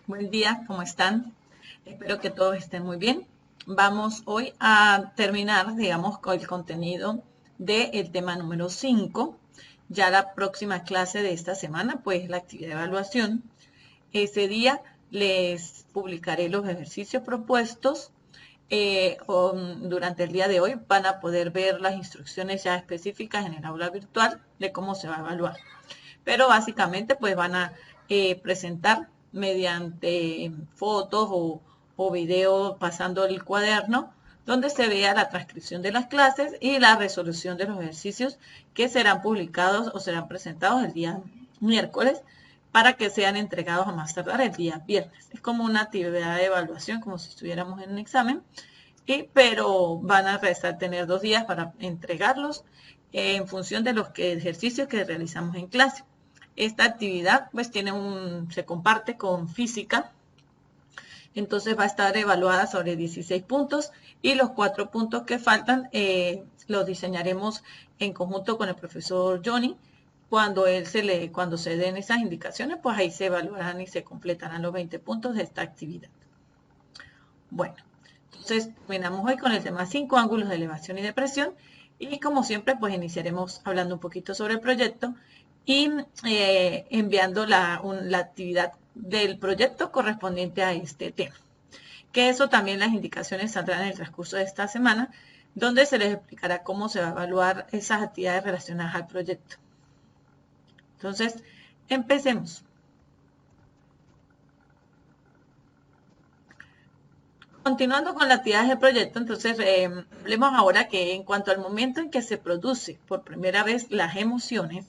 Buen día, ¿cómo están? Espero que todos estén muy bien. Vamos hoy a terminar, digamos, con el contenido del tema número 5. Ya la próxima clase de esta semana, pues la actividad de evaluación. Ese día les publicaré los ejercicios propuestos. Durante el día de hoy van a poder ver las instrucciones ya específicas en el aula virtual de cómo se va a evaluar. Pero básicamente pues van a presentar mediante fotos o video pasando el cuaderno donde se vea la transcripción de las clases y la resolución de los ejercicios que serán publicados o serán presentados el día miércoles para que sean entregados a más tardar el día viernes. Es como una actividad de evaluación, como si estuviéramos en un examen, pero van a tener 2 días para entregarlos en función de los ejercicios que realizamos en clase. Esta actividad pues se comparte con física, entonces va a estar evaluada sobre 16 puntos y los 4 puntos que faltan los diseñaremos en conjunto con el profesor Johnny. Cuando se den esas indicaciones, pues ahí se evaluarán y se completarán los 20 puntos de esta actividad. Bueno, entonces terminamos hoy con el tema 5 ángulos de elevación y depresión y como siempre pues iniciaremos hablando un poquito sobre el proyecto y enviando la actividad del proyecto correspondiente a este tema. Que eso también las indicaciones saldrán en el transcurso de esta semana, donde se les explicará cómo se va a evaluar esas actividades relacionadas al proyecto. Entonces, empecemos. Continuando con la actividad del proyecto, entonces hablemos ahora que en cuanto al momento en que se produce por primera vez las emociones,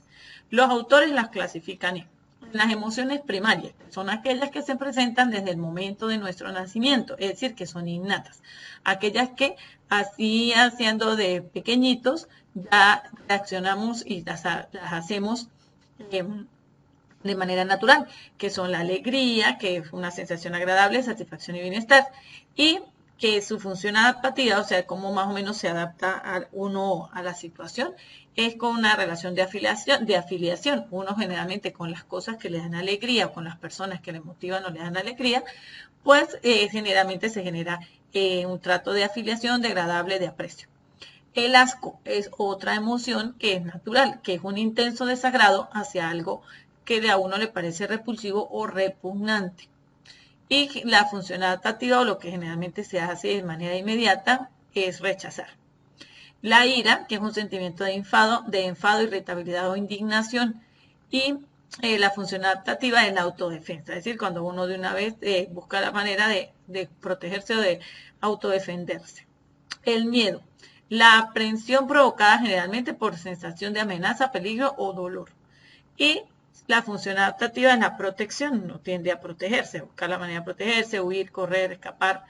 los autores las clasifican en las emociones primarias, que son aquellas que se presentan desde el momento de nuestro nacimiento, es decir, que son innatas. Aquellas que así haciendo de pequeñitos ya reaccionamos y las hacemos de manera natural, que son la alegría, que es una sensación agradable, satisfacción y bienestar, y que su función adaptativa, o sea, cómo más o menos se adapta a uno a la situación, es con una relación de afiliación, uno generalmente con las cosas que le dan alegría o con las personas que le motivan o le dan alegría, pues generalmente se genera un trato de afiliación, de agradable, de aprecio. El asco es otra emoción que es natural, que es un intenso desagrado hacia algo que de a uno le parece repulsivo o repugnante. Y la función adaptativa o lo que generalmente se hace de manera inmediata es rechazar. La ira, que es un sentimiento de enfado, irritabilidad o indignación. Y la función adaptativa es la autodefensa, es decir, cuando uno de una vez busca la manera de protegerse o de autodefenderse. El miedo, la aprensión provocada generalmente por sensación de amenaza, peligro o dolor. Y la función adaptativa es la protección, uno tiende a protegerse, buscar la manera de protegerse, huir, correr, escapar.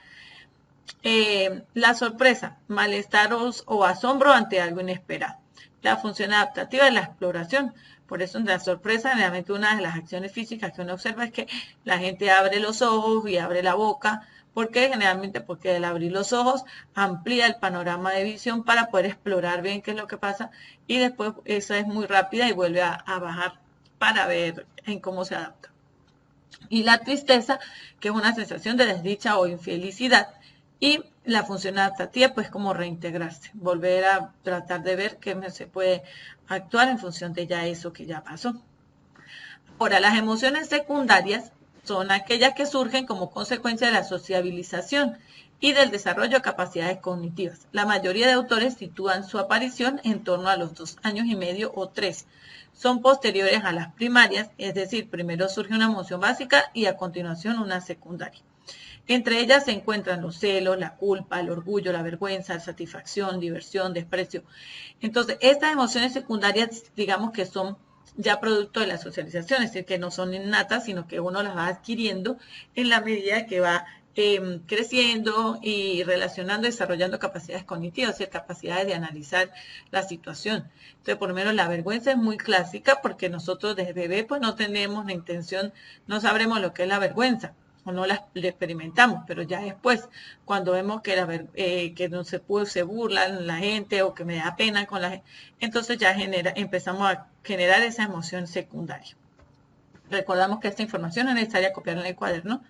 La sorpresa, malestar o asombro ante algo inesperado. La función adaptativa es la exploración. Por eso en la sorpresa, realmente una de las acciones físicas que uno observa es que la gente abre los ojos y abre la boca. ¿Por qué? Generalmente porque al abrir los ojos amplía el panorama de visión para poder explorar bien qué es lo que pasa y después esa es muy rápida y vuelve a bajar para ver en cómo se adapta. Y la tristeza, que es una sensación de desdicha o infelicidad, y la función adaptativa, pues como reintegrarse, volver a tratar de ver qué se puede actuar en función de ya eso que ya pasó. Ahora, las emociones secundarias son aquellas que surgen como consecuencia de la sociabilización y del desarrollo de capacidades cognitivas. La mayoría de autores sitúan su aparición en torno a los 2 años y medio o 3. Son posteriores a las primarias, es decir, primero surge una emoción básica y a continuación una secundaria. Entre ellas se encuentran los celos, la culpa, el orgullo, la vergüenza, la satisfacción, diversión, desprecio. Entonces, estas emociones secundarias, digamos que son ya producto de la socialización, es decir, que no son innatas, sino que uno las va adquiriendo en la medida que va creciendo y relacionando, desarrollando capacidades cognitivas, es decir, capacidades de analizar la situación. Entonces, por lo menos la vergüenza es muy clásica porque nosotros desde bebé pues no tenemos la intención, no sabremos lo que es la vergüenza o no la experimentamos, pero ya después, cuando vemos que no se burlan la gente o que me da pena con la gente, entonces ya empezamos a generar esa emoción secundaria. Recordamos que esta información es necesaria copiarla en el cuaderno.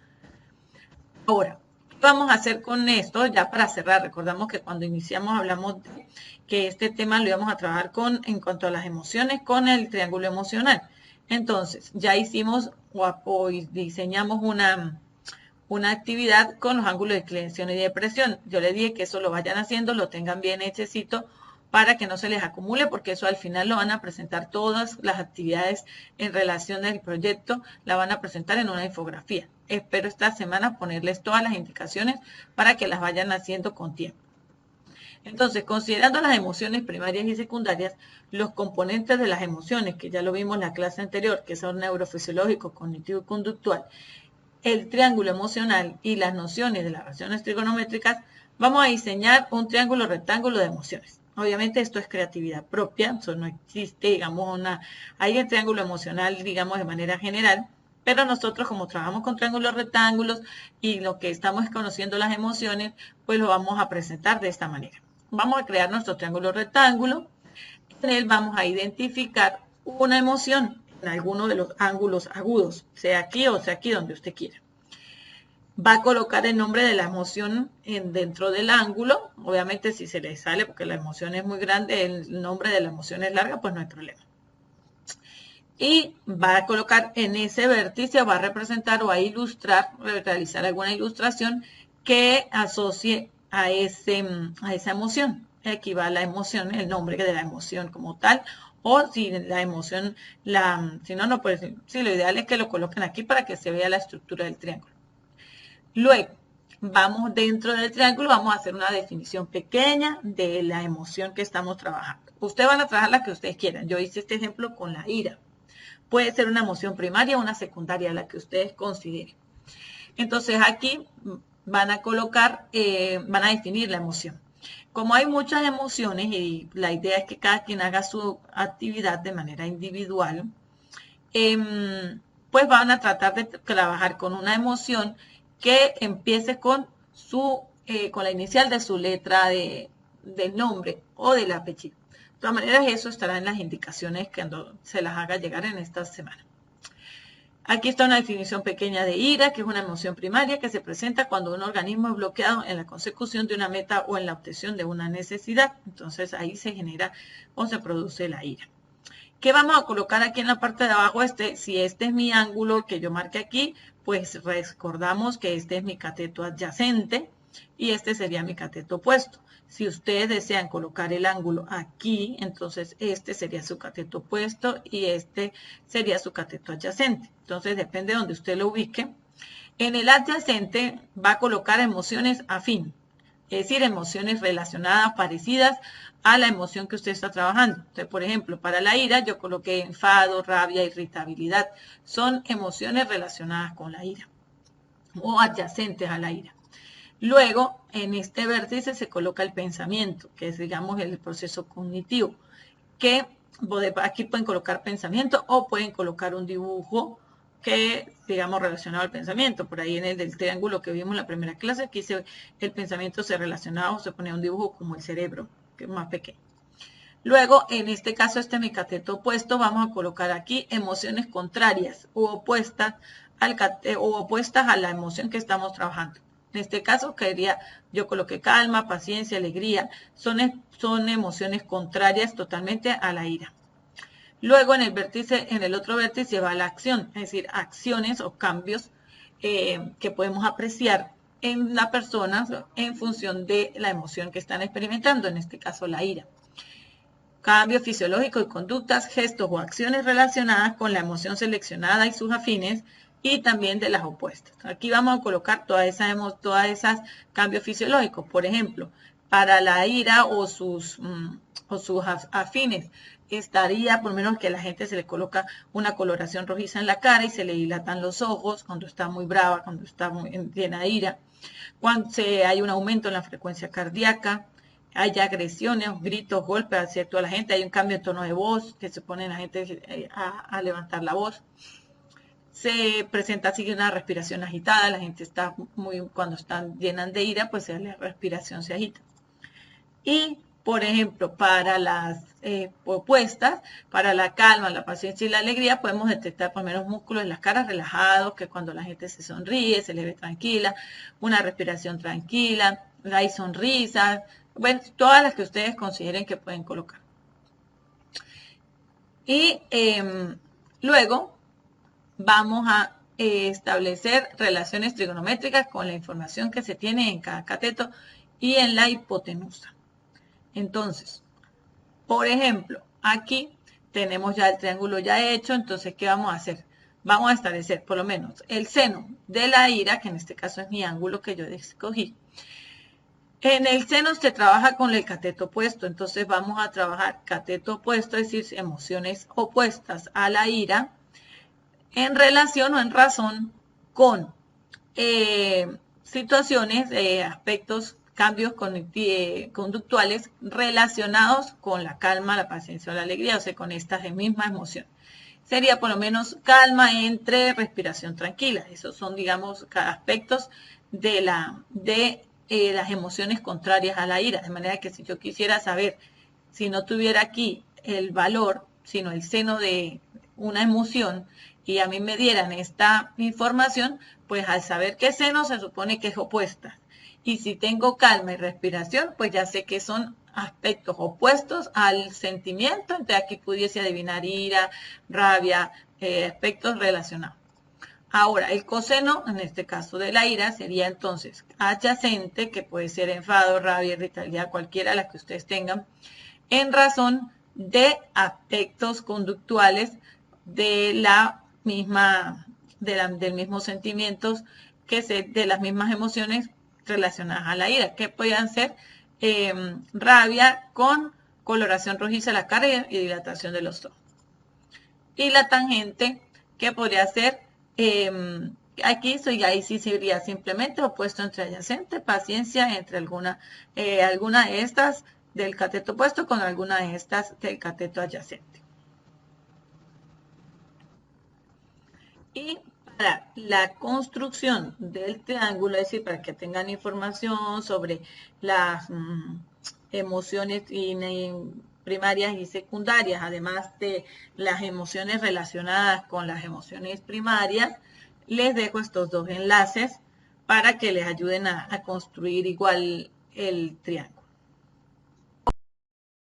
Ahora, ¿qué vamos a hacer con esto? Ya para cerrar, recordamos que cuando iniciamos hablamos de que este tema lo íbamos a trabajar en cuanto a las emociones, con el triángulo emocional. Entonces, ya hicimos o diseñamos una actividad con los ángulos de inclinación y depresión. Yo les dije que eso lo vayan haciendo, lo tengan bien hechecito para que no se les acumule, porque eso al final lo van a presentar todas las actividades en relación al proyecto, la van a presentar en una infografía. Espero esta semana ponerles todas las indicaciones para que las vayan haciendo con tiempo. Entonces, considerando las emociones primarias y secundarias, los componentes de las emociones, que ya lo vimos en la clase anterior, que son neurofisiológico, cognitivo y conductual, el triángulo emocional y las nociones de las relaciones trigonométricas, vamos a diseñar un triángulo rectángulo de emociones. Obviamente esto es creatividad propia, eso no existe, digamos, hay el triángulo emocional, digamos, de manera general, pero nosotros como trabajamos con triángulos rectángulos y lo que estamos conociendo las emociones, pues lo vamos a presentar de esta manera. Vamos a crear nuestro triángulo rectángulo, en él vamos a identificar una emoción en alguno de los ángulos agudos, sea aquí o sea aquí donde usted quiera. Va a colocar el nombre de la emoción dentro del ángulo. Obviamente si se le sale porque la emoción es muy grande, el nombre de la emoción es larga, pues no hay problema. Y va a colocar en ese vértice, va a representar o a ilustrar, realizar alguna ilustración que asocie a esa emoción. Aquí va la emoción, el nombre de la emoción como tal, o si la emoción, si no, pues sí, lo ideal es que lo coloquen aquí para que se vea la estructura del triángulo. Luego, vamos dentro del triángulo, vamos a hacer una definición pequeña de la emoción que estamos trabajando. Ustedes van a trabajar la que ustedes quieran. Yo hice este ejemplo con la ira. Puede ser una emoción primaria o una secundaria, la que ustedes consideren. Entonces aquí van a colocar, van a definir la emoción. Como hay muchas emociones y la idea es que cada quien haga su actividad de manera individual, pues van a tratar de trabajar con una emoción que empiece con la inicial de su letra del nombre o del apellido. De todas maneras, eso estará en las indicaciones cuando se las haga llegar en esta semana. Aquí está una definición pequeña de ira, que es una emoción primaria que se presenta cuando un organismo es bloqueado en la consecución de una meta o en la obtención de una necesidad. Entonces ahí se genera o se produce la ira. ¿Qué vamos a colocar aquí en la parte de abajo? Si este es mi ángulo que yo marqué aquí, pues recordamos que este es mi cateto adyacente y este sería mi cateto opuesto. Si ustedes desean colocar el ángulo aquí, entonces este sería su cateto opuesto y este sería su cateto adyacente. Entonces depende de donde usted lo ubique. En el adyacente va a colocar emociones afín, es decir, emociones relacionadas, parecidas a la emoción que usted está trabajando. Entonces, por ejemplo, para la ira yo coloqué enfado, rabia, irritabilidad. Son emociones relacionadas con la ira o adyacentes a la ira. Luego, en este vértice se coloca el pensamiento, que es, digamos, el proceso cognitivo, que aquí pueden colocar pensamiento o pueden colocar un dibujo que, digamos, relacionado al pensamiento. Por ahí en el del triángulo que vimos en la primera clase, aquí el pensamiento se relacionaba o se ponía un dibujo como el cerebro, que es más pequeño. Luego, en este caso, este es mi cateto opuesto, vamos a colocar aquí emociones contrarias u opuestas a la emoción que estamos trabajando. En este caso, yo coloqué calma, paciencia, alegría. Son emociones contrarias totalmente a la ira. Luego, en el otro vértice va la acción, es decir, acciones o cambios que podemos apreciar en la persona en función de la emoción que están experimentando, en este caso la ira. Cambio fisiológico y conductas, gestos o acciones relacionadas con la emoción seleccionada y sus afines y también de las opuestas. Aquí vamos a colocar todas esas cambios fisiológicos. Por ejemplo, para la ira o sus afines, estaría por lo menos que a la gente se le coloca una coloración rojiza en la cara y se le dilatan los ojos cuando está muy brava, cuando está muy llena de ira. Cuando hay un aumento en la frecuencia cardíaca, hay agresiones, gritos, golpes hacia toda la gente, hay un cambio de tono de voz que se pone la gente a levantar la voz. Se presenta así una respiración agitada, la gente cuando están llenas de ira, pues la respiración se agita. Y Por ejemplo, para las opuestas, para la calma, la paciencia y la alegría, podemos detectar por lo menos músculos de las caras relajados, que cuando la gente se sonríe, se le ve tranquila, una respiración tranquila, hay sonrisas, bueno, todas las que ustedes consideren que pueden colocar. Y luego vamos a establecer relaciones trigonométricas con la información que se tiene en cada cateto y en la hipotenusa. Entonces, por ejemplo, aquí tenemos ya el triángulo ya hecho, entonces, ¿qué vamos a hacer? Vamos a establecer por lo menos el seno de la ira, que en este caso es mi ángulo que yo escogí. En el seno se trabaja con el cateto opuesto, entonces vamos a trabajar cateto opuesto, es decir, emociones opuestas a la ira, en relación o en razón con situaciones, aspectos, cambios conductuales relacionados con la calma, la paciencia o la alegría, o sea, con estas mismas emociones. Sería por lo menos calma entre respiración tranquila. Esos son, digamos, aspectos de las emociones contrarias a la ira. De manera que si yo quisiera saber, si no tuviera aquí el valor, sino el seno de una emoción, y a mí me dieran esta información, pues al saber qué seno se supone que es opuesta. Y si tengo calma y respiración, pues ya sé que son aspectos opuestos al sentimiento, entonces aquí pudiese adivinar ira, rabia, aspectos relacionados. Ahora, el coseno, en este caso de la ira, sería entonces adyacente, que puede ser enfado, rabia, irritabilidad, cualquiera de las que ustedes tengan, en razón de aspectos conductuales de la misma, del mismo sentimientos, de las mismas emociones relacionadas a la ira, que puedan ser rabia con coloración rojiza de la cara y dilatación de los ojos. Y la tangente, que podría ser, ahí sí sería simplemente opuesto entre adyacente, paciencia entre alguna de estas del cateto opuesto con alguna de estas del cateto adyacente. Y para la construcción del triángulo, es decir, para que tengan información sobre las emociones primarias y secundarias, además de las emociones relacionadas con las emociones primarias, les dejo estos dos enlaces para que les ayuden a construir igual el triángulo.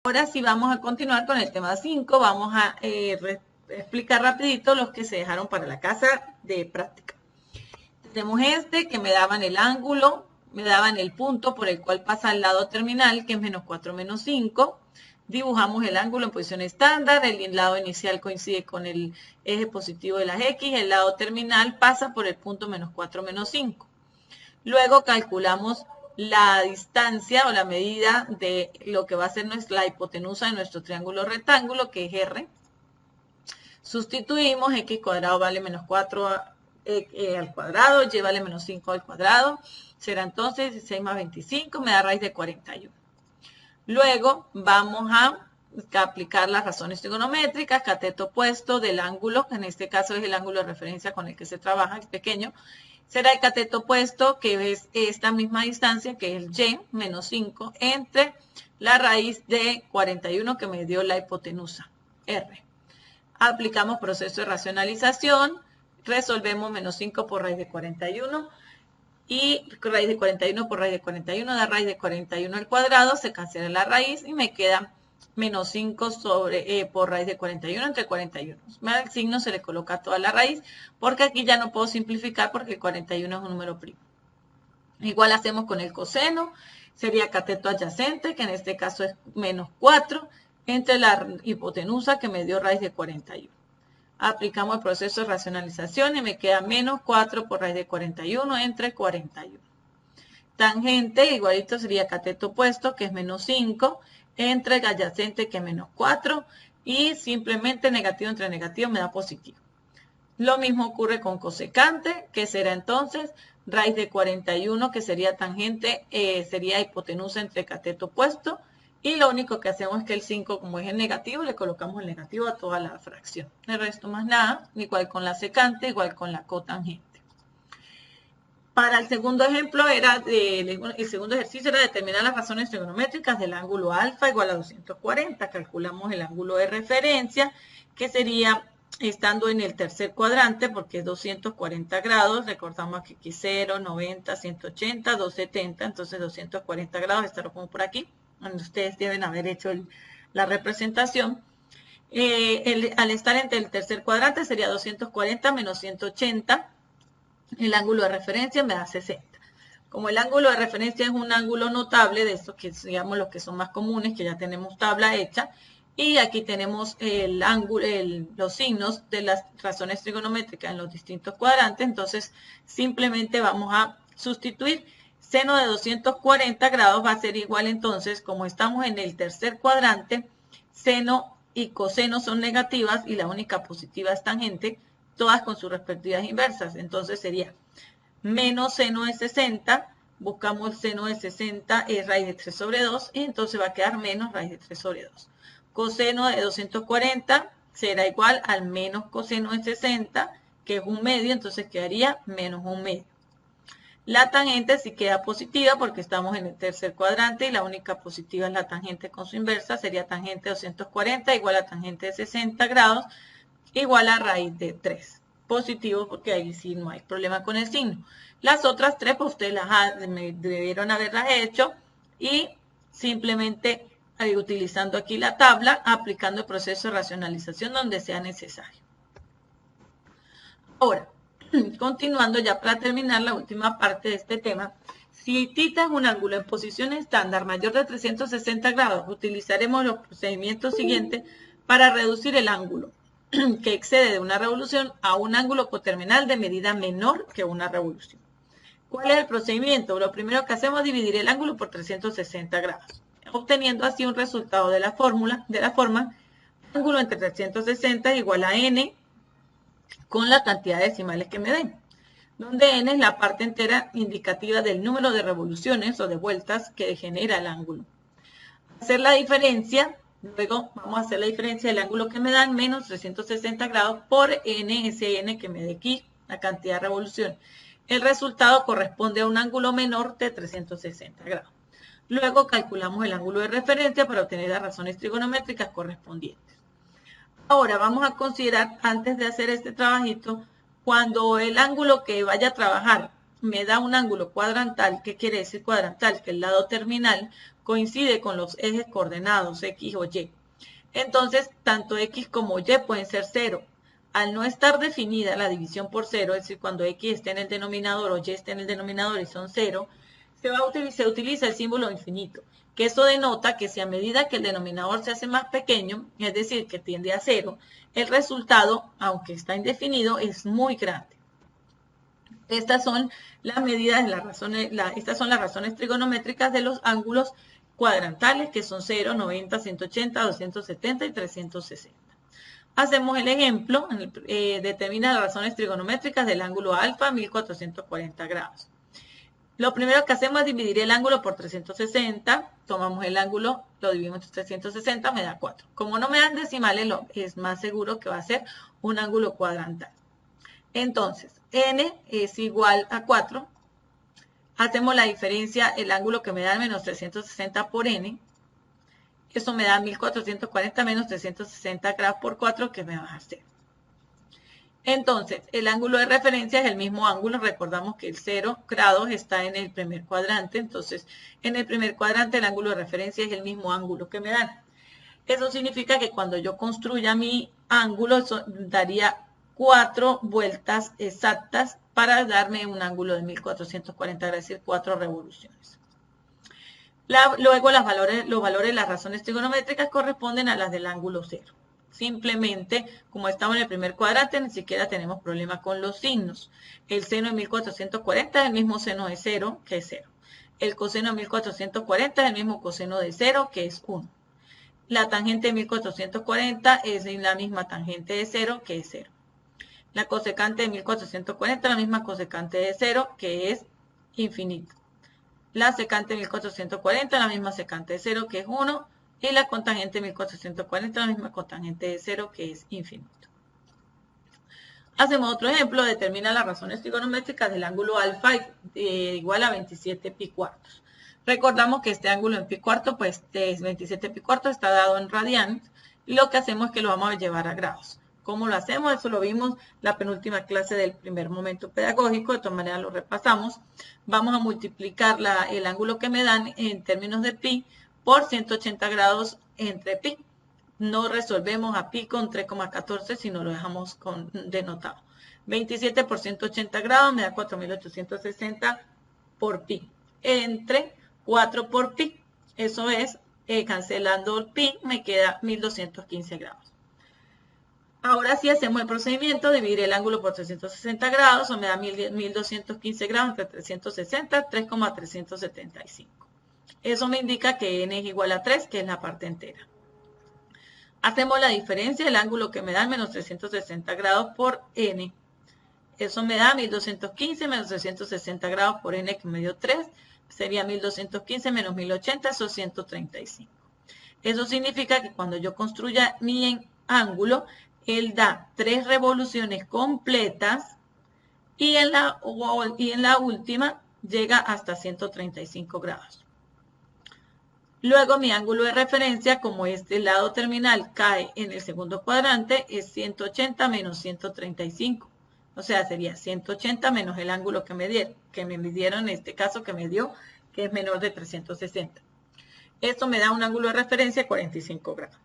Ahora sí vamos a continuar con el tema 5, vamos a explicar rapidito los que se dejaron para la casa de práctica. Tenemos este que me daban el ángulo, me daban el punto por el cual pasa al lado terminal, que es menos 4 menos 5. Dibujamos el ángulo en posición estándar, el lado inicial coincide con el eje positivo de las X, el lado terminal pasa por el punto menos 4 menos 5. Luego calculamos la distancia o la medida de lo que va a ser la hipotenusa de nuestro triángulo rectángulo, que es R. Sustituimos x cuadrado vale menos 4 al cuadrado, y vale menos 5 al cuadrado. Será entonces 16 más 25, me da raíz de 41. Luego vamos a aplicar las razones trigonométricas, cateto opuesto del ángulo, que en este caso es el ángulo de referencia con el que se trabaja, es pequeño. Será el cateto opuesto, que es esta misma distancia, que es y menos 5, entre la raíz de 41 que me dio la hipotenusa, R. Aplicamos proceso de racionalización, resolvemos menos 5 por raíz de 41, y raíz de 41 por raíz de 41 da raíz de 41 al cuadrado, se cancela la raíz y me queda menos 5 por raíz de 41 entre 41. El signo se le coloca a toda la raíz, porque aquí ya no puedo simplificar porque el 41 es un número primo. Igual hacemos con el coseno, sería cateto adyacente, que en este caso es menos 4, entre la hipotenusa que me dio raíz de 41. Aplicamos el proceso de racionalización y me queda menos 4 por raíz de 41 entre 41. Tangente, igualito sería cateto opuesto, que es menos 5, entre el adyacente, que es menos 4, y simplemente negativo entre negativo me da positivo. Lo mismo ocurre con cosecante, que será entonces raíz de 41, que sería tangente, sería hipotenusa entre cateto opuesto, y lo único que hacemos es que el 5, como es el negativo, le colocamos el negativo a toda la fracción. El resto más nada, igual con la secante, igual con la cotangente. Para el segundo ejemplo, el segundo ejercicio era determinar las razones trigonométricas del ángulo alfa igual a 240. Calculamos el ángulo de referencia, que sería estando en el tercer cuadrante, porque es 240 grados. Recordamos que aquí 0, 90, 180, 270, entonces 240 grados, estará como por aquí, donde ustedes deben haber hecho la representación. Al estar entre el tercer cuadrante sería 240 menos 180. El ángulo de referencia me da 60. Como el ángulo de referencia es un ángulo notable, de estos que digamos los que son más comunes, que ya tenemos tabla hecha, y aquí tenemos el ángulo, los signos de las razones trigonométricas en los distintos cuadrantes, entonces simplemente vamos a sustituir. Seno de 240 grados va a ser igual entonces, como estamos en el tercer cuadrante, seno y coseno son negativas y la única positiva es tangente, todas con sus respectivas inversas. Entonces sería menos seno de 60, buscamos seno de 60 es raíz de 3 sobre 2 y entonces va a quedar menos raíz de 3 sobre 2. Coseno de 240 será igual al menos coseno de 60, que es un medio, entonces quedaría menos un medio. La tangente sí queda positiva porque estamos en el tercer cuadrante y la única positiva es la tangente con su inversa, sería tangente de 240 igual a tangente de 60 grados, igual a raíz de 3. Positivo porque ahí sí no hay problema con el signo. Las otras tres, pues ustedes debieron haberlas hecho y simplemente utilizando aquí la tabla, aplicando el proceso de racionalización donde sea necesario. Ahora, continuando ya para terminar la última parte de este tema, si θ es un ángulo en posición estándar mayor de 360 grados, utilizaremos los procedimientos siguientes para reducir el ángulo que excede de una revolución a un ángulo coterminal de medida menor que una revolución. ¿Cuál es el procedimiento? Lo primero que hacemos es dividir el ángulo por 360 grados, obteniendo así un resultado de la forma ángulo entre 360 es igual a n con la cantidad de decimales que me den, donde n es la parte entera indicativa del número de revoluciones o de vueltas que genera el ángulo. Hacer la diferencia. Luego vamos a hacer la diferencia del ángulo que me dan menos 360 grados por n, ese n que me dé aquí, la cantidad de revolución. El resultado corresponde a un ángulo menor de 360 grados. Luego calculamos el ángulo de referencia para obtener las razones trigonométricas correspondientes. Ahora vamos a considerar, antes de hacer este trabajito, cuando el ángulo que vaya a trabajar me da un ángulo cuadrantal, ¿qué quiere decir cuadrantal? Que el lado terminal coincide con los ejes coordenados X o Y. Entonces, tanto X como Y pueden ser 0. Al no estar definida la división por 0, es decir, cuando X esté en el denominador o Y esté en el denominador y son 0, se utiliza el símbolo infinito, que eso denota que si a medida que el denominador se hace más pequeño, es decir, que tiende a 0, el resultado, aunque está indefinido, es muy grande. Estas son las medidas, estas son las razones trigonométricas de los ángulos cuadrantales, que son 0, 90, 180, 270 y 360. Hacemos el ejemplo, determina las razones trigonométricas del ángulo alfa, 1440 grados. Lo primero que hacemos es dividir el ángulo por 360, tomamos el ángulo, lo dividimos entre 360, me da 4. Como no me dan decimales, es más seguro que va a ser un ángulo cuadrantal. Entonces, n es igual a 4. Hacemos la diferencia, el ángulo que me da menos 360 por n. Eso me da 1440 menos 360 grados por 4, que me va a dar 0. Entonces, el ángulo de referencia es el mismo ángulo. Recordamos que el 0 grados está en el primer cuadrante. Entonces, en el primer cuadrante el ángulo de referencia es el mismo ángulo que me dan. Eso significa que cuando yo construya mi ángulo, eso daría 4 vueltas exactas para darme un ángulo de 1440 grados, es decir, 4 revoluciones. Luego los valores de las razones trigonométricas corresponden a las del ángulo 0. Simplemente, como estamos en el primer cuadrante, ni siquiera tenemos problema con los signos. El seno de 1440 es el mismo seno de 0, que es 0. El coseno de 1440 es el mismo coseno de 0, que es 1. La tangente de 1440 es la misma tangente de 0, que es 0. La cosecante de 1440 es la misma cosecante de 0, que es infinito. La secante de 1440 es la misma secante de 0, que es 1. Y la cotangente de 1440 es la misma cotangente de 0, que es infinito. Hacemos otro ejemplo, determina las razones trigonométricas del ángulo alfa igual a 27 pi cuartos. Recordamos que este ángulo en pi cuarto, pues es 27 pi cuartos, está dado en radianes, y lo que hacemos es que lo vamos a llevar a grados. ¿Cómo lo hacemos? Eso lo vimos la penúltima clase del primer momento pedagógico, de todas maneras lo repasamos. Vamos a multiplicar el ángulo que me dan en términos de pi por 180 grados entre pi. No resolvemos a pi con 3,14, sino lo dejamos denotado. 27 por 180 grados me da 4.860 por pi. Entre 4 por pi. Eso es, cancelando el pi, me queda 1.215 grados. Ahora sí hacemos el procedimiento, dividir el ángulo por 360 grados, o me da 1.215 grados entre 360, 3,375. Eso me indica que n es igual a 3, que es la parte entera. Hacemos la diferencia del ángulo que me da menos 360 grados por n. Eso me da 1215 menos 360 grados por n, que me dio 3. Sería 1215 menos 1080, eso es 135. Eso significa que cuando yo construya mi ángulo, él da 3 revoluciones completas y en la última llega hasta 135 grados. Luego mi ángulo de referencia, como este lado terminal cae en el segundo cuadrante, es 180 menos 135. O sea, sería 180 menos el ángulo que me midieron, en este caso que me dio, que es menor de 360. Esto me da un ángulo de referencia de 45 grados.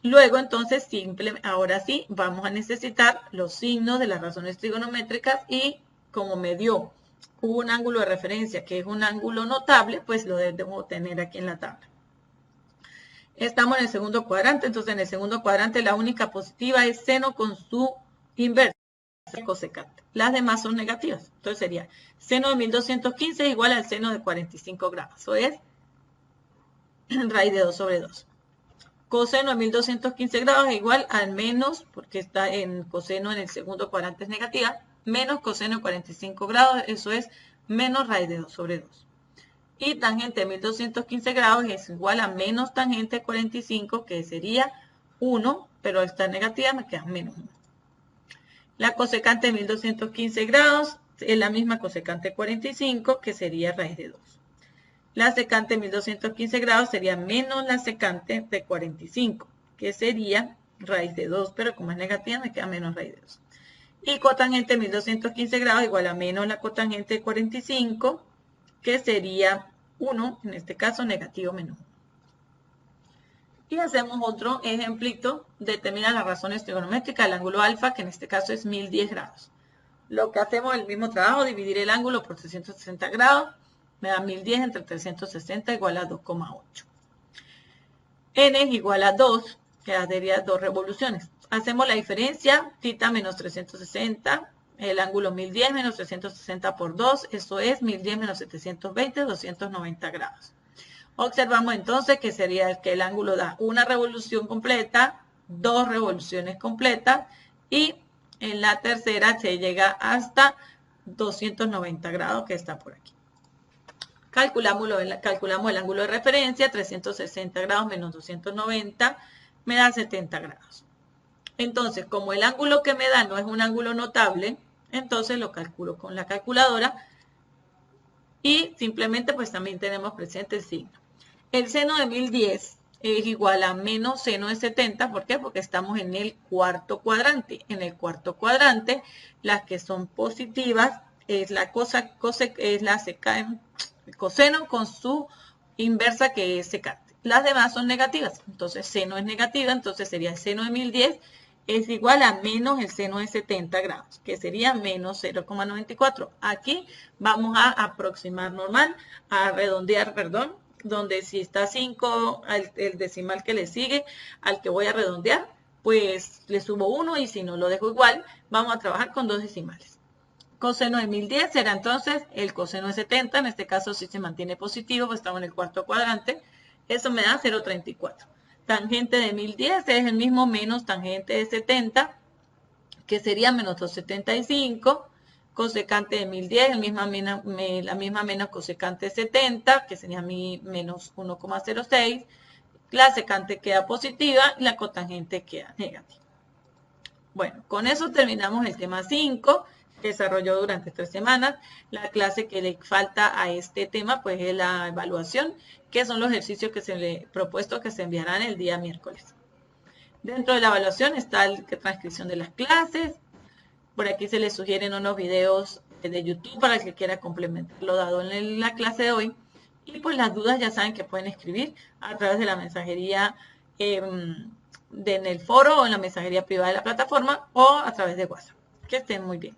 Luego, entonces, ahora sí, vamos a necesitar los signos de las razones trigonométricas y como me dio un ángulo de referencia que es un ángulo notable, pues lo debemos tener aquí en la tabla. Estamos en el segundo cuadrante, entonces en el segundo cuadrante la única positiva es seno con su inversa, cosecante. Las demás son negativas. Entonces sería seno de 1215 es igual al seno de 45 grados. Eso es raíz de 2 sobre 2. Coseno de 1215 grados es igual al menos, porque está en coseno en el segundo cuadrante es negativa, menos coseno de 45 grados, eso es menos raíz de 2 sobre 2. Y tangente de 1215 grados es igual a menos tangente de 45, que sería 1, pero al estar negativa me queda menos 1. La cosecante de 1215 grados es la misma cosecante de 45, que sería raíz de 2. La secante de 1215 grados sería menos la secante de 45, que sería raíz de 2, pero como es negativa me queda menos raíz de 2. Y cotangente de 1215 grados igual a menos la cotangente de 45, que sería 1, en este caso negativo menos 1. Y hacemos otro ejemplito, determina las razones trigonométricas del ángulo alfa, que en este caso es 1010 grados. Lo que hacemos es el mismo trabajo, dividir el ángulo por 360 grados, me da 1010 entre 360 igual a 2,8. N es igual a 2, que daría 2 revoluciones. Hacemos la diferencia, θ menos 360, el ángulo 1010 menos 360 por 2, eso es 1010 menos 720, 290 grados. Observamos entonces que sería que el ángulo da una revolución completa, 2 revoluciones completas, y en la tercera se llega hasta 290 grados, que está por aquí. Calculamos el ángulo de referencia, 360 grados menos 290, me da 70 grados. Entonces, como el ángulo que me da no es un ángulo notable, entonces lo calculo con la calculadora y simplemente pues también tenemos presente el signo. El seno de 1010 es igual a menos seno de 70, ¿por qué? Porque estamos en el cuarto cuadrante. En el cuarto cuadrante, las que son positivas es la coseno con su inversa, que es secante. Las demás son negativas, entonces seno es negativa, entonces sería el seno de 1010 es igual a menos el seno de 70 grados, que sería menos 0,94. Aquí vamos a aproximar normal, a redondear, perdón, donde si está 5, el decimal que le sigue, al que voy a redondear, pues le subo 1 y si no lo dejo igual, vamos a trabajar con 2 decimales. Coseno de 1010 será entonces el coseno de 70, en este caso si se mantiene positivo, pues estamos en el cuarto cuadrante, eso me da 0,34. Tangente de 1010 es el mismo menos tangente de 70, que sería menos 275. Cosecante de 1010, la misma menos cosecante de 70, que sería menos 1,06. La secante queda positiva y la cotangente queda negativa. Bueno, con eso terminamos el tema 5, que desarrolló durante 3 semanas. La clase que le falta a este tema, pues es la evaluación, que son los ejercicios que se le propuesto que se enviarán el día miércoles. Dentro de la evaluación está la transcripción de las clases. Por aquí se les sugieren unos videos de YouTube para el que quiera complementar lo dado en la clase de hoy. Y pues las dudas ya saben que pueden escribir a través de la mensajería en el foro o en la mensajería privada de la plataforma o a través de WhatsApp. Que estén muy bien.